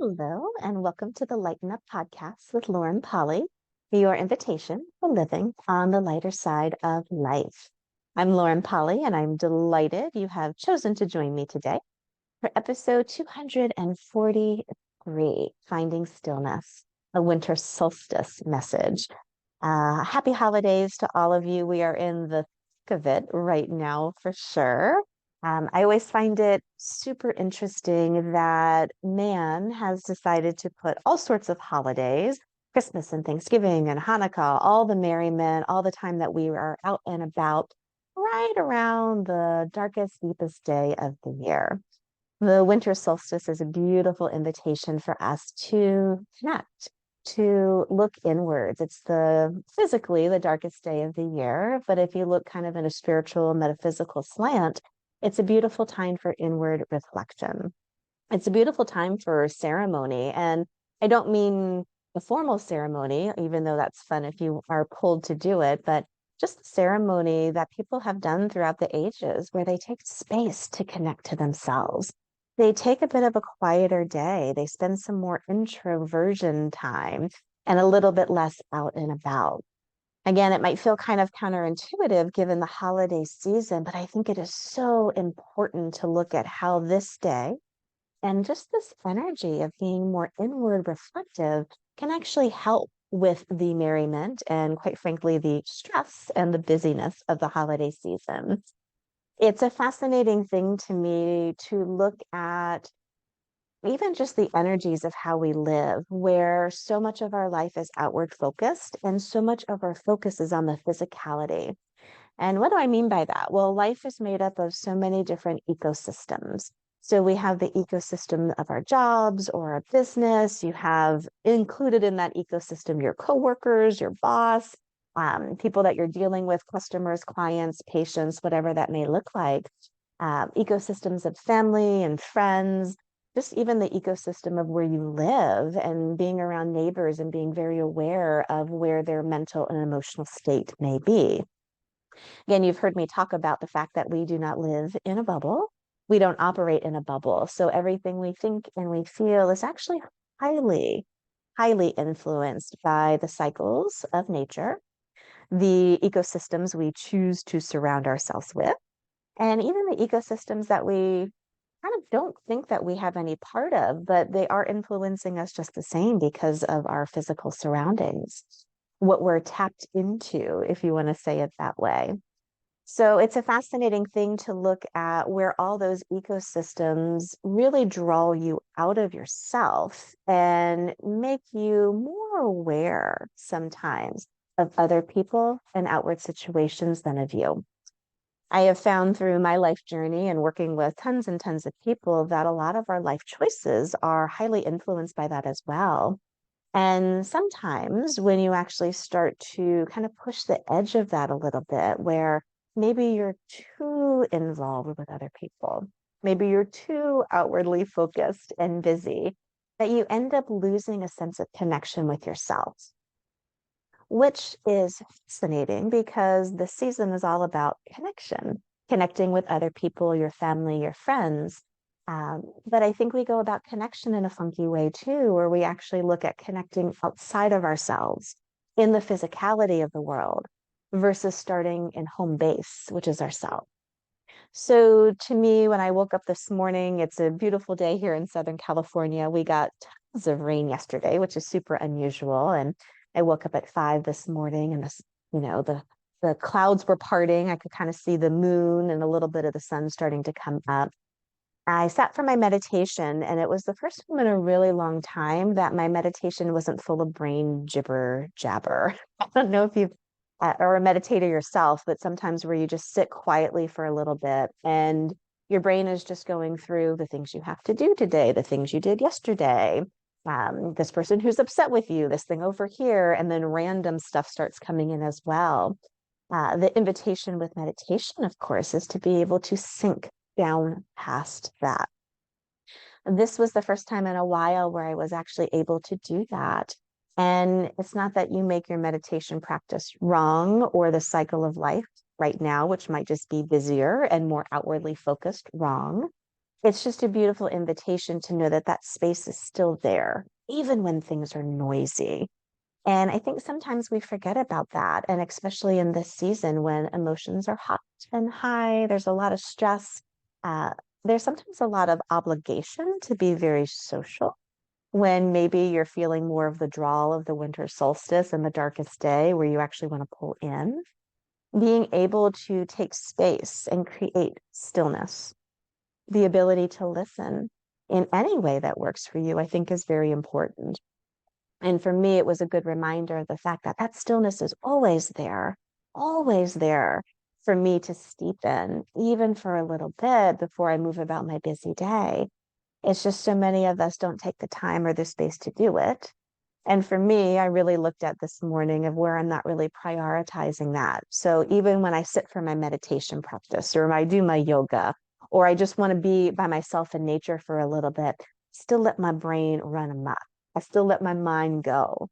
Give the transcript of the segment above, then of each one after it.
Hello, and welcome to the Lighten Up Podcast with Lauren Polly, your invitation for living on the lighter side of life. I'm Lauren Polly, and I'm delighted you have chosen to join me today for episode 243, Finding Stillness, a Winter Solstice message. Happy holidays to all of you. We are in the thick of it right now for sure. I always find it super interesting that man has decided to put all sorts of holidays, Christmas and Thanksgiving and Hanukkah, all the merriment, all the time that we are out and about, right around the darkest, deepest day of the year. The winter solstice is a beautiful invitation for us to connect, to look inwards. It's physically the darkest day of the year, but if you look kind of in a spiritual, metaphysical slant, it's a beautiful time for inward reflection. It's a beautiful time for ceremony. And I don't mean the formal ceremony, even though that's fun if you are pulled to do it, but just the ceremony that people have done throughout the ages where they take space to connect to themselves. They take a bit of a quieter day. They spend some more introversion time and a little bit less out and about. Again, it might feel kind of counterintuitive given the holiday season, but I think it is so important to look at how this day and just this energy of being more inward reflective can actually help with the merriment and, quite frankly, the stress and the busyness of the holiday season. It's a fascinating thing to me to look at even just the energies of how we live, where so much of our life is outward focused and so much of our focus is on the physicality. And what do I mean by that? Well, life is made up of so many different ecosystems. So we have the ecosystem of our jobs or our business. You have included in that ecosystem your coworkers, your boss, people that you're dealing with, customers, clients, patients, whatever that may look like. Ecosystems of family and friends, just even the ecosystem of where you live and being around neighbors and being very aware of where their mental and emotional state may be. Again, you've heard me talk about the fact that we do not live in a bubble. We don't operate in a bubble. So everything we think and we feel is actually highly, highly influenced by the cycles of nature, the ecosystems we choose to surround ourselves with, and even the ecosystems that we kind of don't think that we have any part of, but they are influencing us just the same because of our physical surroundings, what we're tapped into, if you want to say it that way. So it's a fascinating thing to look at where all those ecosystems really draw you out of yourself and make you more aware sometimes of other people and outward situations than of you. I have found through my life journey and working with tons and tons of people that a lot of our life choices are highly influenced by that as well. And sometimes when you actually start to kind of push the edge of that a little bit, where maybe you're too involved with other people, maybe you're too outwardly focused and busy, that you end up losing a sense of connection with yourself, which is fascinating because the season is all about connection, connecting with other people, your family, your friends. But I think we go about connection in a funky way too, where we actually look at connecting outside of ourselves in the physicality of the world versus starting in home base, which is ourselves. So to me, when I woke up this morning, it's a beautiful day here in Southern California. We got tons of rain yesterday, which is super unusual. And I woke up at 5 this morning and the clouds were parting. I could kind of see the moon and a little bit of the sun starting to come up. I sat for my meditation, and it was the first time in a really long time that my meditation wasn't full of brain jibber jabber. I don't know if you've or a meditator yourself, but sometimes where you just sit quietly for a little bit and your brain is just going through the things you have to do today, the things you did yesterday, this person who's upset with you, this thing over here, and then random stuff starts coming in as well. The invitation with meditation, of course, is to be able to sink down past that. This was the first time in a while where I was actually able to do that. And it's not that you make your meditation practice wrong or the cycle of life right now, which might just be busier and more outwardly focused, wrong. it's just a beautiful invitation to know that that space is still there, even when things are noisy. And I think sometimes we forget about that. And especially in this season when emotions are hot and high, there's a lot of stress. Uh, there's sometimes a lot of obligation to be very social when maybe you're feeling more of the drawl of the winter solstice and the darkest day where you actually want to pull in. Being able to take space and create stillness, the ability to listen in any way that works for you, I think is very important. And for me, it was a good reminder of the fact that that stillness is always there for me to steep in, even for a little bit before I move about my busy day. It's just so many of us don't take the time or the space to do it. And for me, I really looked at this morning of where I'm not really prioritizing that. So even when I sit for my meditation practice or I do my yoga, or I just want to be by myself in nature for a little bit, still let my brain run amok. I still let my mind go.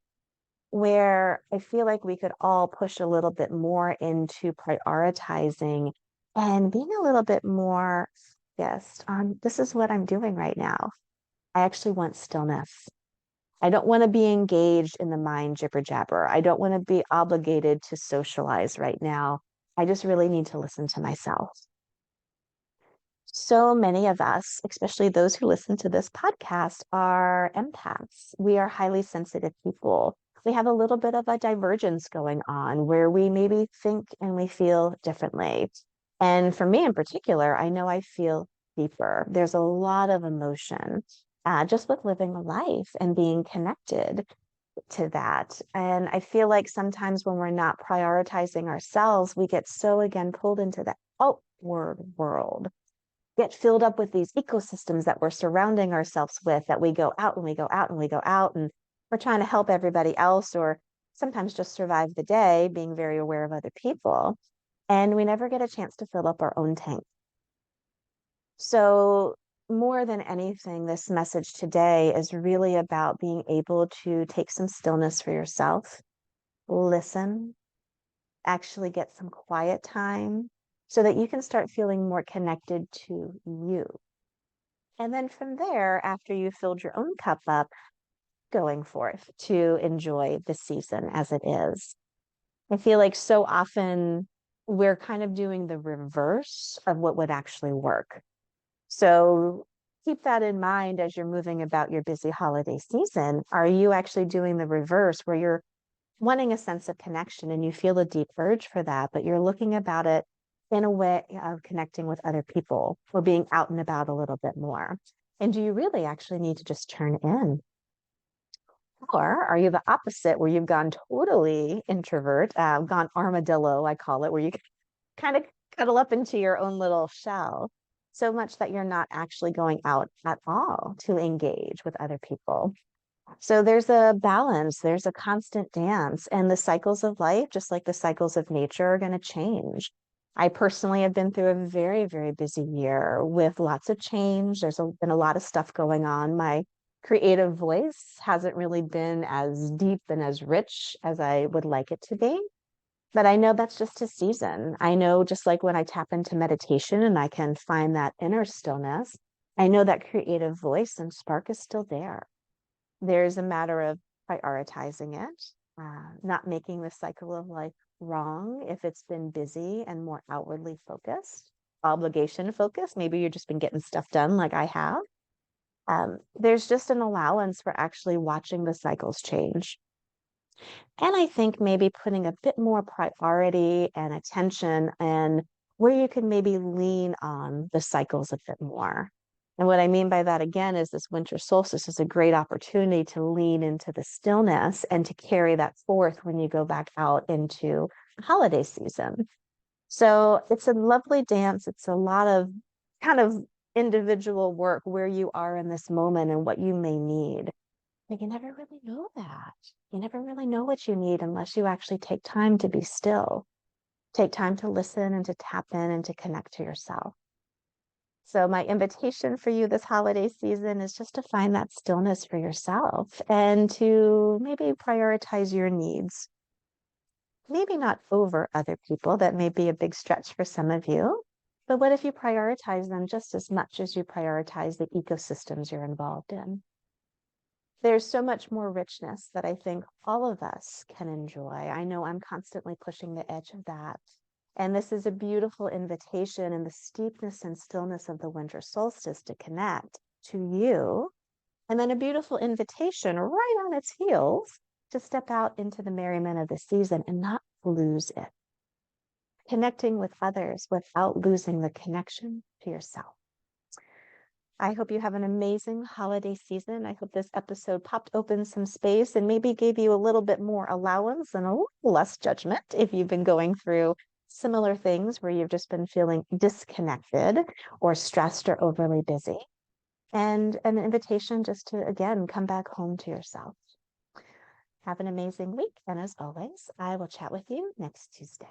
Where I feel like we could all push a little bit more into prioritizing and being a little bit more focused on this is what I'm doing right now. I actually want stillness. I don't want to be engaged in the mind jibber jabber. I don't want to be obligated to socialize right now. I just really need to listen to myself. So many of us, especially those who listen to this podcast, are empaths. We are highly sensitive people. We have a little bit of a divergence going on where we maybe think and we feel differently. And for me in particular, I know I feel deeper. There's a lot of emotion just with living a life and being connected to that. And I feel like sometimes when we're not prioritizing ourselves, we get so again pulled into the outward world, get filled up with these ecosystems that we're surrounding ourselves with, that we go out and we go out and we go out and we're trying to help everybody else or sometimes just survive the day, being very aware of other people. And we never get a chance to fill up our own tank. So more than anything, this message today is really about being able to take some stillness for yourself, listen, actually get some quiet time so that you can start feeling more connected to you. And then from there, after you've filled your own cup up, going forth to enjoy the season as it is. I feel like so often we're kind of doing the reverse of what would actually work. So keep that in mind as you're moving about your busy holiday season. Are you actually doing the reverse where you're wanting a sense of connection and you feel a deep urge for that, but you're looking about it in a way of connecting with other people or being out and about a little bit more? And do you really actually need to just turn in? Or are you the opposite where you've gone totally introvert, gone armadillo, I call it, where you kind of cuddle up into your own little shell so much that you're not actually going out at all to engage with other people? So there's a balance, there's a constant dance, and the cycles of life, just like the cycles of nature, are going to change. I personally have been through a very, very busy year with lots of change. Been a lot of stuff going on. My creative voice hasn't really been as deep and as rich as I would like it to be. But I know that's just a season. I know just like when I tap into meditation and I can find that inner stillness, I know that creative voice and spark is still there. There's a matter of prioritizing it, not making the cycle of life wrong if it's been busy and more outwardly focused, obligation focused. Maybe you've just been getting stuff done like I have. There's just an allowance for actually watching the cycles change. And I think maybe putting a bit more priority and attention and where you can maybe lean on the cycles a bit more. And what I mean by that again is this winter solstice is a great opportunity to lean into the stillness and to carry that forth when you go back out into the holiday season. So it's a lovely dance. It's a lot of kind of individual work where you are in this moment and what you may need. But you never really know that. You never really know what you need unless you actually take time to be still, take time to listen and to tap in and to connect to yourself. So my invitation for you this holiday season is just to find that stillness for yourself and to maybe prioritize your needs. Maybe not over other people. That may be a big stretch for some of you, But what if you prioritize them just as much as you prioritize the ecosystems you're involved in? There's so much more richness that I think all of us can enjoy. I know I'm constantly pushing the edge of that. And this is a beautiful invitation in the steepness and stillness of the winter solstice to connect to you. And then a beautiful invitation right on its heels to step out into the merriment of the season and not lose it. Connecting with others without losing the connection to yourself. I hope you have an amazing holiday season. I hope this episode popped open some space and maybe gave you a little bit more allowance and a little less judgment if you've been going through similar things where you've just been feeling disconnected or stressed or overly busy. And an invitation just to, again, come back home to yourself. Have an amazing week. And as always, I will chat with you next Tuesday.